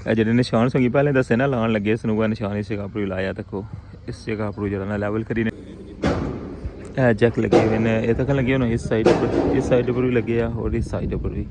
जेह्ड़े निशान संगी पैह्लें दस्से ना लान लगे सनूआ निशान इस जगह पर लाया तक्को इस जगह पर जरा ना लेवल करी जैक लगे हुए ने ये तक लगे होने इस साइड पर भी लगे हैं और इस साइड पर भी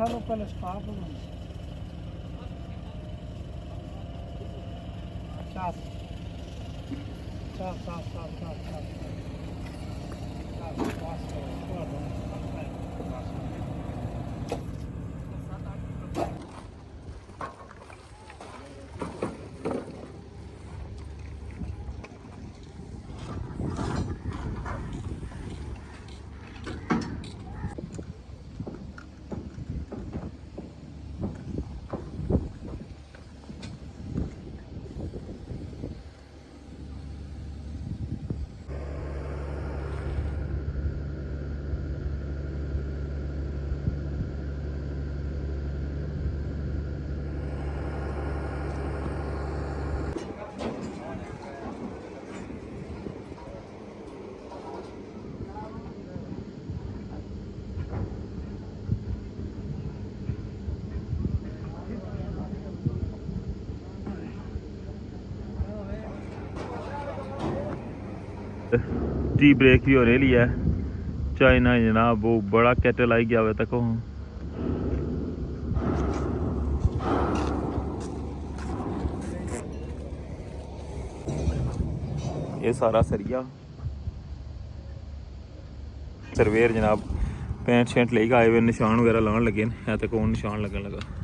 Cada estábulo. Tchau. Tchau. Tea break भी हो रही है चाइना जनाब वो बड़ा कैटल आई गया हुआ तक ये सारा सरिया सर्वेयर जनाब पेंट शेंट लेके आए हुए निशान वगैरह लाने लगे हैं तक कौन निशान लगन लगा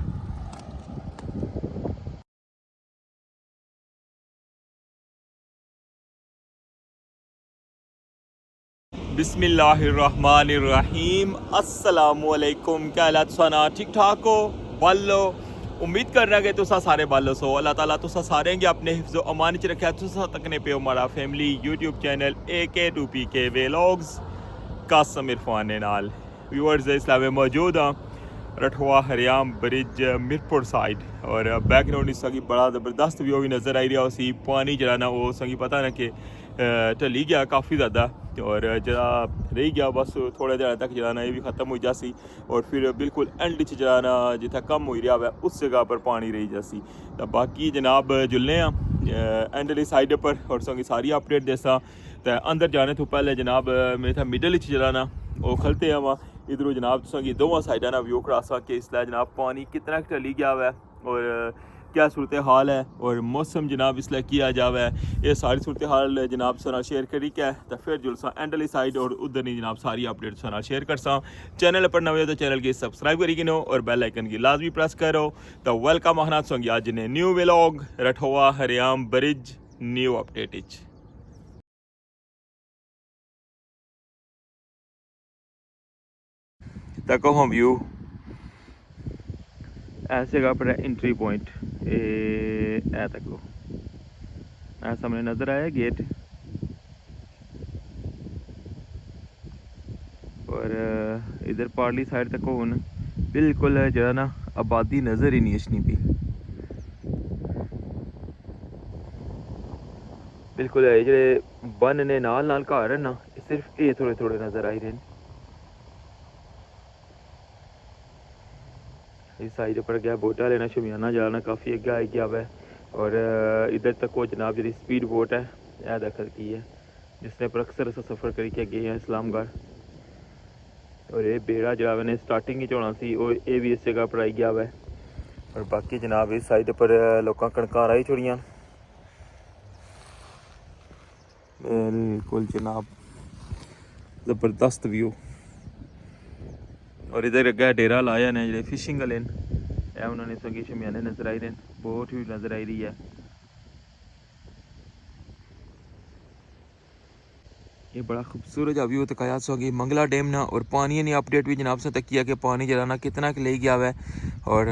बिस्मिल्लाहिर्रहमानिर्रहीम अस्सलामुअलैकुम क्या हालत सना ठीक ठाक हो बालो उम्मीद कर रहा कि तुसा सारे बालो सो अल्लाह ताला तुसा सारे के अपने हिफ्ज़ो अमान च रखा तुसा तकने पे हमारा family YouTube channel AK2PK vlogs Qasim Irfan नाल व्यूअर्स इस्लाम मौजूद हाँ रठवा हरियाम ब्रिज मिरपुर साइड और बैकग्राउंड इस की बड़ा ज़बरदस्त व्यू भी नज़र आई रहा उसी पानी जरा ना वो संगी पता ना कि ढली गया काफ़ी ज़्यादा और जरा रही गया बस थोड़े देर तक जरा ना ये भी ख़त्म हो जासी और फिर बिल्कुल एंड च जरा ना जितना कम हो रहा है उस जगह पर पानी रही जासी तो बाकी जनाब जुलने एंड वाली साइड पर और संगी सारी अपडेट देसा तो अंदर जाने तो पहले जनाब मेरे था मिडल च जरा ना वो खलते हैं वहाँ इधरों जनाब तुसें दोवां साइडा ना व्यू करासा कि इसलिए जनाब पानी कितना टली गया हुआ है और क्या सूरत हाल है और मौसम जनाब इसलिए किया जावा है ये सारी सूरत हाल जनाब सना शेयर करी क्या तो फिर जुलसा एंड वाली साइड और उधर नहीं जनाब सारी अपडेट सना शेयर करसा चैनल पर नवे तो चैनल की सब्सक्राइब करी गिनो और बेल आइकन की लाजमी प्रेस करो तो वेलकम आहना सोंगी आज ने न्यू व्लॉग रठवा हरियाम ब्रिज न्यू अपडेट इच तको हम व्यू ऐसे जगह पर एंट्री पॉइंट ए तको सामने नज़र आया गेट और इधर पार्ली साइड तक हूँ बिल्कुल जरा ना आबादी नज़र ही नहीं अचनी पी बिल्कुल है जे बन ने नाल घर है ना सिर्फ ये थोड़े थोड़े नज़र आई रहे हैं इस साइड पर गया बोटा लेना शमियाना जाना काफ़ी अगे आई गया है और इधर तक वो जनाब जी स्पीड बोट है यह दखल की है जिसने पर अक्सर अस सफ़र करके गए हैं इस्लामगढ़ और ये बेड़ा जनाब ने स्टार्टिंग ही होना सी और ये भी इस जगह पर आई गया है और बाकी जनाब इस साइड पर लोग कणकां राही छोड़ियां बिल्कुल जनाब ज़बरदस्त व्यू और इधर अग्गे डेरा लाया ने जेह्ड़े फिशिंग वाले न ए उन्होंने सगी शमियाने नजर आई रहे हैं बोट भी नजर आई रही है ये बड़ा खूबसूरत व्यू तकाया सगी मंगला डैम ना और पानी ने अपडेट भी जनाब से तक किया कि पानी जरा ना कितना के ले गया हुआ है और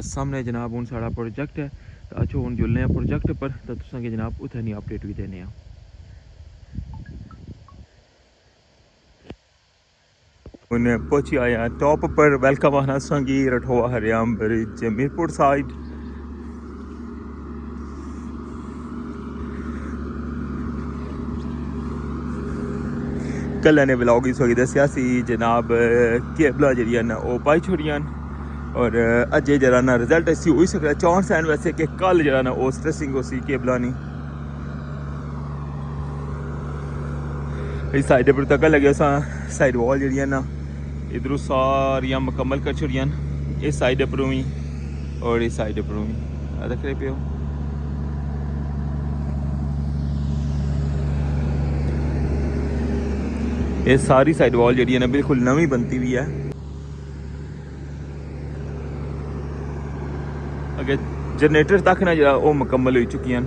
सामने जनाब हूँ साड़ा प्रोजेक्ट है तो अच्छो हूँ जुलने प्रोजेक्ट पर तो तुसें जनाब उत्थे नहीं अपडेट भी देने उन्हें पहुंची आया टॉप पर वेलकम आना संगी रठोआ हरियाम ब्रिज मीरपुर साइड कल ने ब्लॉग इस वक्त दसिया सी जनाब केबला जड़ियां न वो पाई छोड़ियां और अजे जरा ना रिजल्ट ऐसी हो सकता चांस हैं वैसे कि कल जरा ना वो स्ट्रेसिंग हो सी केबला नहीं इस साइड पर तक लगे साइड वॉल जड़ियां ना इधरों सारियां मुकम्मल कर छोड़ियां इस साइड पर भी और इस साइड पर भी देख रहे पे हो ये सारी साइड वॉल जी है ना बिल्कुल नवी बनती हुई है अगे जनरेटर तक ना जो वो मुकम्मल हो चुकी हैं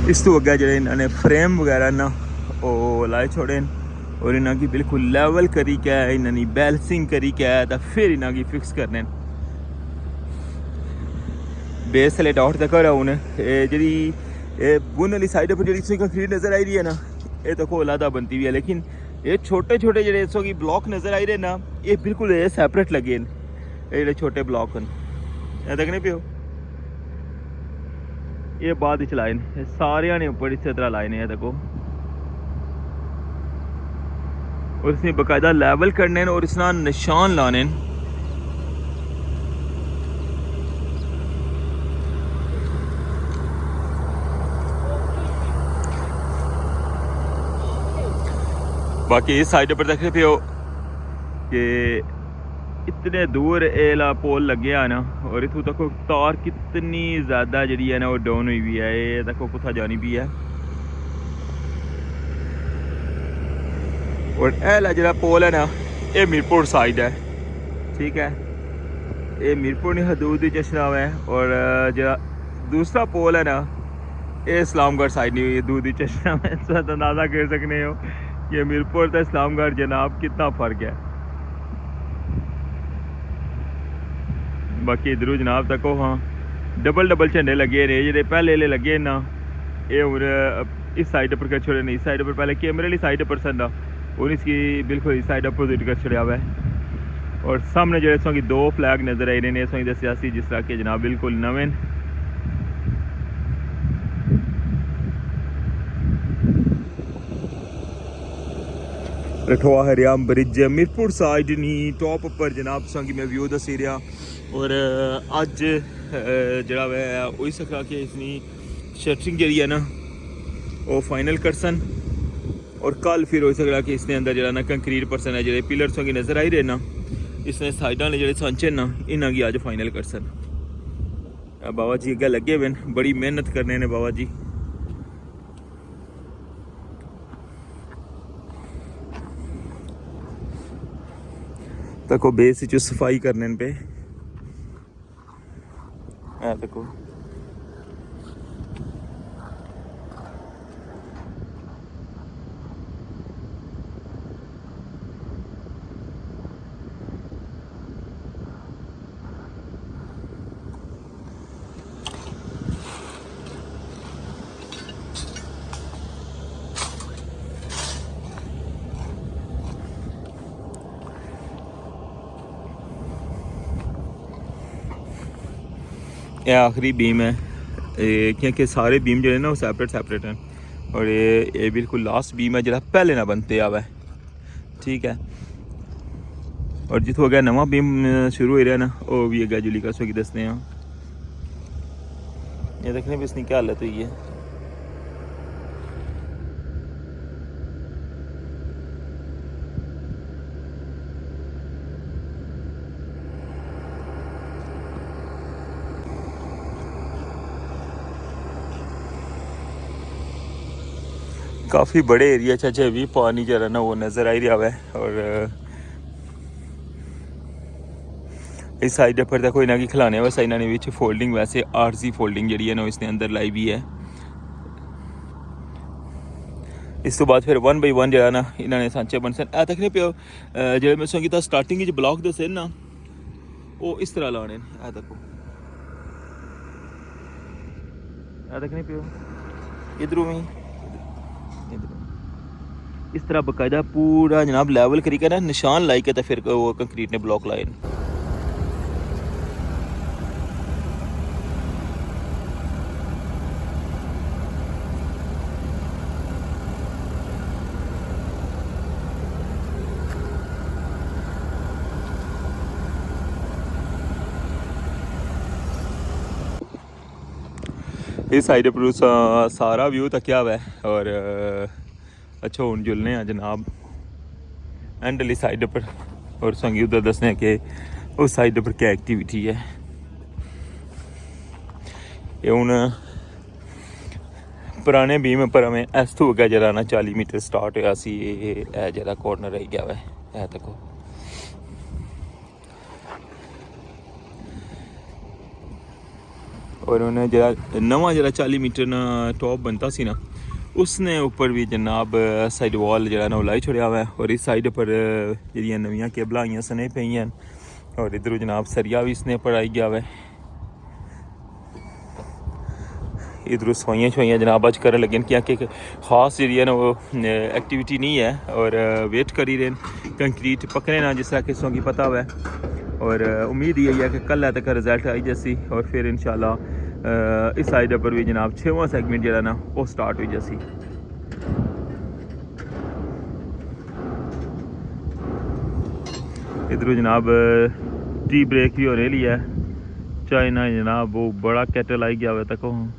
इस तो अगर जो इन्होंने फ्रेम वगैरह ना वो लाए छोड़े और इन्हों की बिल्कुल लेवल करी क्या है इन्होंने बैलेंसिंग करी क्या है तो फिर इन्हों की फिक्स करने बेस वाले डॉट तक हूँ जी बुन वाली साइड पर जी कंक्रीट नज़र आई रही है ना ये तो को अलहदा बनती हुई है लेकिन ये छोटे छोटे जो इसों की ब्लॉक नज़र आई रहे ना ये बिल्कुल ये सैपरेट लगे ये छोटे ब्लॉक हैं देखने पे हो ये बाद चलाए सारे ने ऊपर इस तरह लाए ने देखो और इसमें बाकायदा लेवल करने और इसना निशान लाने बाकी इस साइड पर देख पे हो कि इतने दूर एला पोल लगे है ना और इतों तक तार कितनी ज़्यादा जी है ना वो डाउन हुई हुई है ये देखो कुत्था जानी भी है और एला जरा पोल है ना ये मीरपुर साइड है ठीक है ये मीरपुर ने हदूद चश्ना है और जरा दूसरा पोल है ना ये इस्लामगढ़ साइड नहीं हुई दूध चश्ना है तो अंदाज़ा कर सकते हो कि मीरपुर तो इस्लामगढ़ जनाब कितना फ़र्क है बाकी इधरों जनाब तको हाँ डबल झंडे लगे ने जो पहले लगे ना ये हूँ इस साइड पर कर छोड़े इस साइड पर पहले कैमरे वाली साइड पर संदा और इसकी बिल्कुल इस साइड अपोजिट कर छड़िया हुआ है और सामने जो इसों की दो फ्लैग नज़र आई रहे हैं इसों दसिया जिस तरह के जनाब बिल्कुल नवे रठोआ हरियाम ब्रिज मीरपुर साइड नहीं टॉप पर जनाब संगी मैं व्यू दसी रहा और अज जरा वह हो सका कि इसनी शटरिंग जी है ना वो फाइनल करसन और कल फिर हो सकता कि इसने अंदर जरा ना कंक्रीट परसन है जो पिलर की नज़र आई रहे ना इसने साइडा ने जो सांचे ना इन्हों की अज फाइनल करसन बाबा जी अगर लगे हुए बड़ी मेहनत करने ने बाबा जी तको बेस चो सफाई करने पे देखो ये आखिरी बीम है क्योंकि सारे बीम जो है ना वो सेपरेट हैं और ये बिल्कुल लास्ट बीम है जो पहले ना बनते आवे, ठीक है। और जितों अगर नवा बीम शुरू हो रहा ना वो भी अगर जुली का की दसते हैं। ये देखने भी इसकी क्या हालत हुई है। काफ़ी बड़े एरिया च भी पानी जो है ना वो नज़र आ ही रहा है। और इस साइड पर देखो इन्हों की खिलाने वास्ते इन्होंने विच फोल्डिंग वैसे आरजी फोल्डिंग जी है ना इसने अंदर लाई भी है। इस तो बाद फिर 1 बाई 1 जो ना इन्होंने सांचे बन सन देखने पे जो मैं संगीता स्टार्टिंग ब्लॉक दसे ना वो इस तरह लाने देखो देखने पे इधरों भी इस तरह बकायदा पूरा जनाब लेवल करी के ना निशान लाई के तो फिर वो कंक्रीट ने ब्लॉक लाए। इस साइड पर सारा व्यू तकिया हुआ है। और अच्छा हूँ जुलने हैं जनाब एंड वाली साइड पर और संगी उधर दसने कि उस साइड पर क्या एक्टिविटी है। ये हूँ पुराने बीम पर हमें इस तो अगर जरा ना 40 मीटर स्टार्ट होया सी ये जरा कॉर्नर रह गया है देखो। और उन्हें जरा नवा जरा 40 मीटर ना टॉप बनता सी ना उसने ऊपर भी जनाब साइड वॉल जरा ना लाई छोड़िया हुआ है। और इस साइड पर जी नवी केबल आईया सने पे और इधर जनाब सरिया भी इसने पर आई गया हुआ है। इधरों सवाइयाँ शवाइयाँ जनाब अज कर लगे क्या कि खास जी है ना वो एक्टिविटी नहीं है। और वेट करी रहे कंक्रीट पकने ना जिस तरह किसों की पता हुआ है। और उम्मीद यही है कि कल तक रिजल्ट आई जैसी और फिर इंशाल्लाह इस साइड पर भी जनाब 6वां सेगमेंट जरा ना वो स्टार्ट हुई जैसी। इधरों जनाब टी ब्रेक भी होने ली है चाइना जनाब वो बड़ा कैटल आई गया हुआ तक हूँ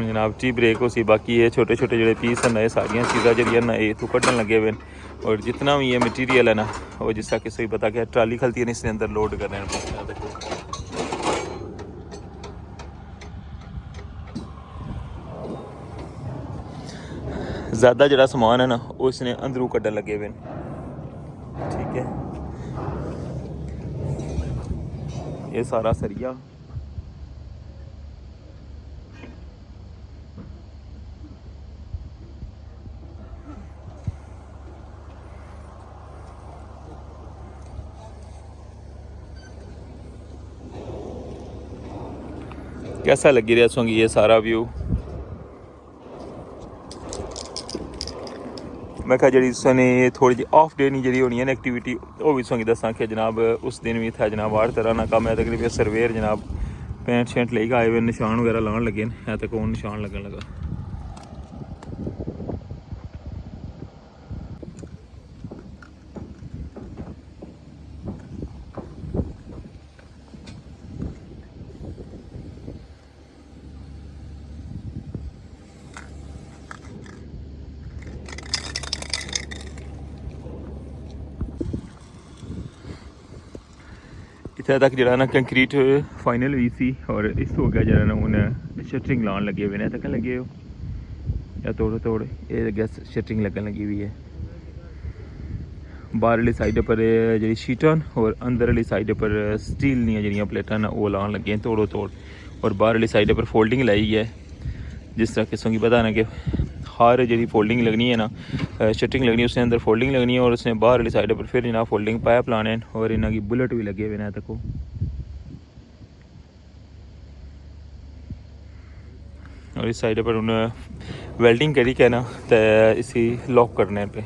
जनाब टी ब्रेक हो सी। बाकी ये छोटे छोटे जोड़े पीस हैं ये सारिया चीज़ा जी ना ये तो कटन लगे हुए हैं। और जितना भी ये मटीरियल है ना वो जिस तरह किसी पता क्या ट्राली खलती है इसके अंदर लोड करने ज़्यादा जरा समान है ना वो इसने अंदरों कटन लगे हुए हैं, ठीक है। ये सारा सरिया कैसा लगी रहा सोंगी ये सारा व्यू। मैं कहा जी सने थोड़ी जी ऑफ डे नहीं जी होनी है एक्टिविटी वो भी सोंगी दसा कि जनाब उस दिन भी था जनाब हर तरह ना काम है तकरीबन सर्वेयर जनाब पेंट शेंट लेके आए हुए निशान वगैरह लाने लगे हैं तो कौन निशान लगन लगा। इतना तक जरा ना कंक्रीट फाइनल हुई सी और इस हो गया जरा ना उन्हें शटरिंग लाने लगे हुए हैं तक लगे हो या तोड़ तोड़ ये गैस शटरिंग लगन लगी हुई है। बाहर वाली साइड पर जी शीटन और अंदर वाली साइड पर स्टील जी प्लेटा ना वो लाने लगे हैं तोड़ो तोड़। और बाहर वाली साइड पर फोल्डिंग लाई है जिस तरह किसों की पता ना कि हर जी फोल्डिंग लगनी है ना शटरिंग लगनी है उसके अंदर फोल्डिंग लगनी है। और उसने बाहर वाली साइड पर फिर इन्हें फोल्डिंग पाइप लाने और इन्हों की बुलेट भी लगे हुए हैं तक। और इस साइड पर उन्हें वेल्डिंग करी के ना तो इसी लॉक करने पे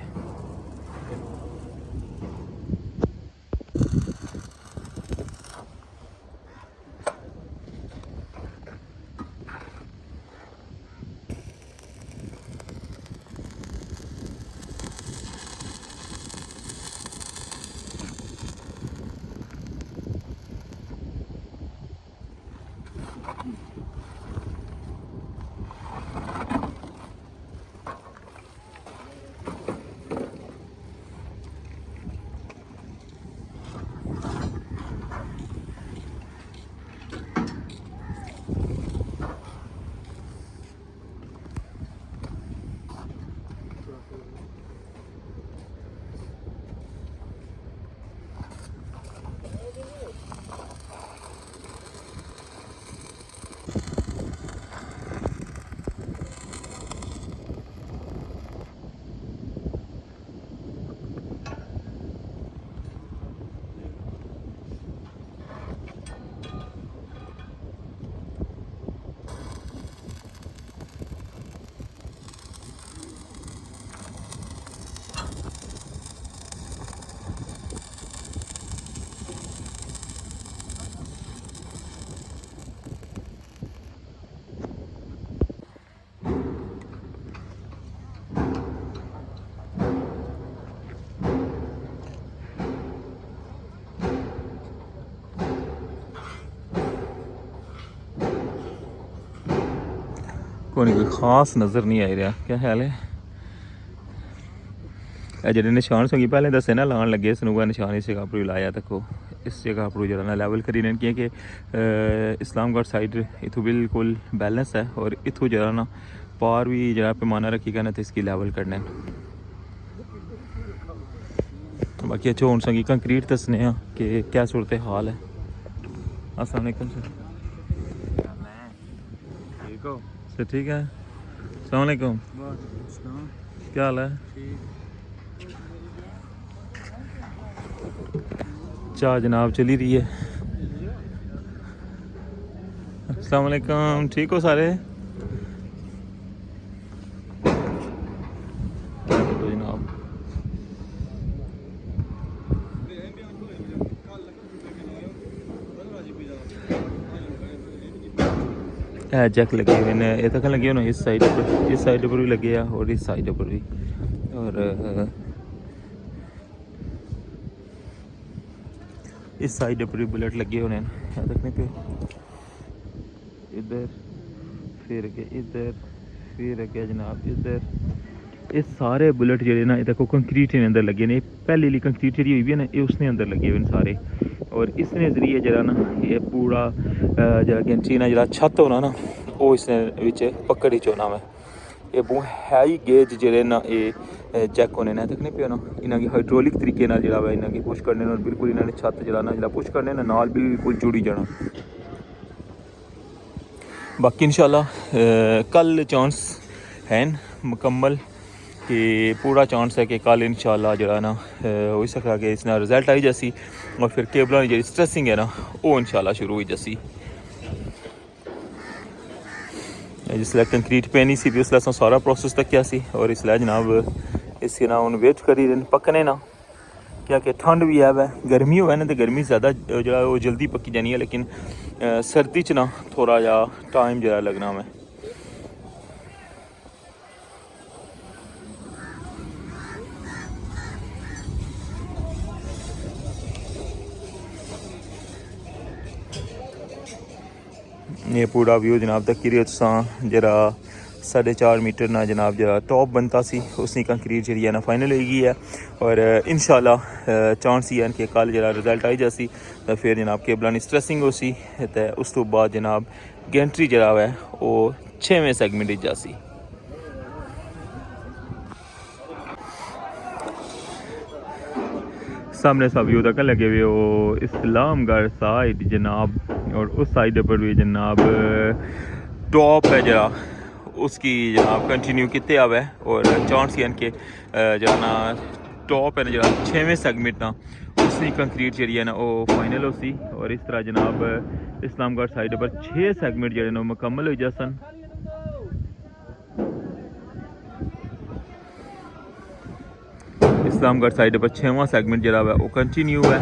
कोई खास नज़र नहीं आई रहा। क्या ख्याल है? जेह्ड़े निशान संगी पहले दस्से ना लान लगे सनूगा निशान इस जगह पर लाया तको इस जगह पर जरा ना लैवल करी रहे क्योंकि इस्लामगढ़ साइड इतों बिल्कुल बैलेंस है और इतों जरा ना पार भी जरा पैमाना रखी गया ना तो इसकी लैवल करने। बाकी अच्छा हूँ संगी कंक्रीट दसने कि क्या सूरत हाल है। अस्सलाम वालेकुम सर। ठीक हो सर? ठीक है। अस्सलाम वालेकुम। क्या हाल है? चाह जनाब चली रही है। अस्सलाम वालेकुम। ठीक हो सारे? जनाब जैक लगे हुए ने ये तक लगे होने इस साइड पर भी लगे हैं और इस साइड पर भी और इस साइड पर भी बुलेट लगे होने यहाँ तक नहीं पे इधर फिर के इधर फिर अगे जनाब इधर ये सारे बुलेट जेह्ड़े ना देखो कंक्रीट के अंदर लगे ने। पहले ली कंक्रीट जी हुई है ना ये उसने अंदर लगे हुए हैं सारे और इसने जरिए जरा ना ये पूरा जरा कैंची ना जरा छत होना ना वो इसने विच पकड़ ही होना मैं ये बहुत हाई गेज जेह्ड़े ना ये चेक होने ना तक नहीं पे ना इन्हां की हाइड्रोलिक तरीके नाल जेह्ड़ा वा इन्हां की पुश करने और बिल्कुल इन्हां ने छत जेह्ड़ा ना पुश करने ना नाल बिल्कुल जुड़ी जाना। बाकी इंशाल्लाह कल चांस है मुकम्मल कि पूरा चांस है कि कल इंशाल्लाह जरा ना हो सका कि इसना रिजल्ट आई जैसी और फिर केबलों की जी स्ट्रेसिंग है ना वो इंशाल्लाह शुरू हुई जैसी। जिसलै कंक्रीट पेनी सी उसलै असें सारा प्रोसेस तक्या सी और इसलै जनाब इसकी ना हूँ वेट करी पक्कने ना क्या कि ठंड भी है गर्मी होवे ना तो गर्मी ज़्यादा जो वो जल्दी पक्की जानी है लेकिन सर्दी च ना थोड़ा जा टाइम जरा लगना मैं। ये पूरा व्यू जनाब तक किरी जरा 4.5 मीटर ना जनाब जरा टॉप बनता सी उसकी कंक्रीट जी है ना फाइनल होगी है और इंशाल्लाह चांस ही है कि कल जरा रिजल्ट आई जासी तो फिर जनाब केबलों की स्ट्रेसिंग हो सी तो उस तो बाद जनाब गेंट्री जरा है वो 6वें सैगमेंट जासी। सामने सा व्यू तक लगे हुए वो इस्लामगढ़ साइड जनाब और उस साइड पर भी जनाब टॉप है जरा उसकी जनाब कंटिन्यू कितने आवे और चांस ही के जरा ना टॉप है ना जरा 6वें सेगमेंट ना उसकी कंक्रीट जी है ना वो फाइनल हो सी और इस तरह जनाब इस्लामगढ़ साइड पर 6 सेगमेंट जो ना मुकम्मल हो जासन। इस्लामगढ़ साइड पर 6वां सेगमेंट जरा है वो कंटिन्यू है।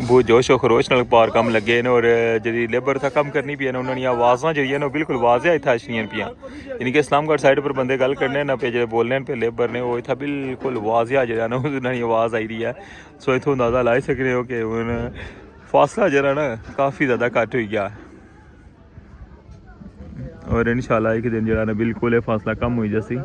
बहुत जोश और खरोश नाल पार कम लगे ने और जी लेबर था कम करनी पी उन्होंने आवाज़ा जी बिल्कुल वाजिया इतना अच्छी पियाँ यानी कि इस्लामगढ़ साइड पर बंदे गल करने ना पे जो बोलने पे लेबर ने वो इतना बिल्कुल वाजिया जो ना उन्होंने आवाज़ आई रही है। सो इतों अंदाज़ा लाई सकते हो कि हूँ फासला जरा ना काफ़ी ज़्यादा घट हो गया और इंशाल्लाह एक दिन जरा ना बिल्कुल फासला कम हुई जैसी।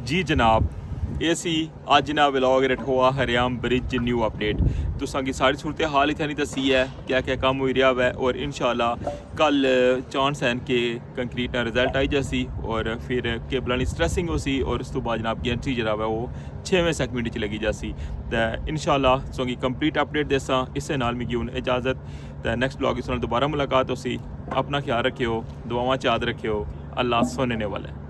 जी जनाब ये सी अज ना व्लॉग रखोआ हरियाम ब्रिज न्यू अपडेट तुसां की सारी सूरत हाल इत्थै नहीं दसी है क्या क्या कम हो रहा है और इंशाल्लाह कल चांस हैं कि कंक्रीट का रिजल्ट आई जैसी और फिर केबलों की स्ट्रेसिंग हो सी और उस तो बाद जनाब गेंट्री जरा है वो 6वें सेगमेंट च लगी जासी तो इंशाल्लाह तुसां की कंप्लीट अपडेट देसा इसे नाल मिगी हूँ इजाज़त तो नेक्स्ट ब्लॉग इस दोबारा मुलाकात हो सी। अपना ख्याल रखियो दुआवां याद रखियो अल्लाह सुनने वाला है।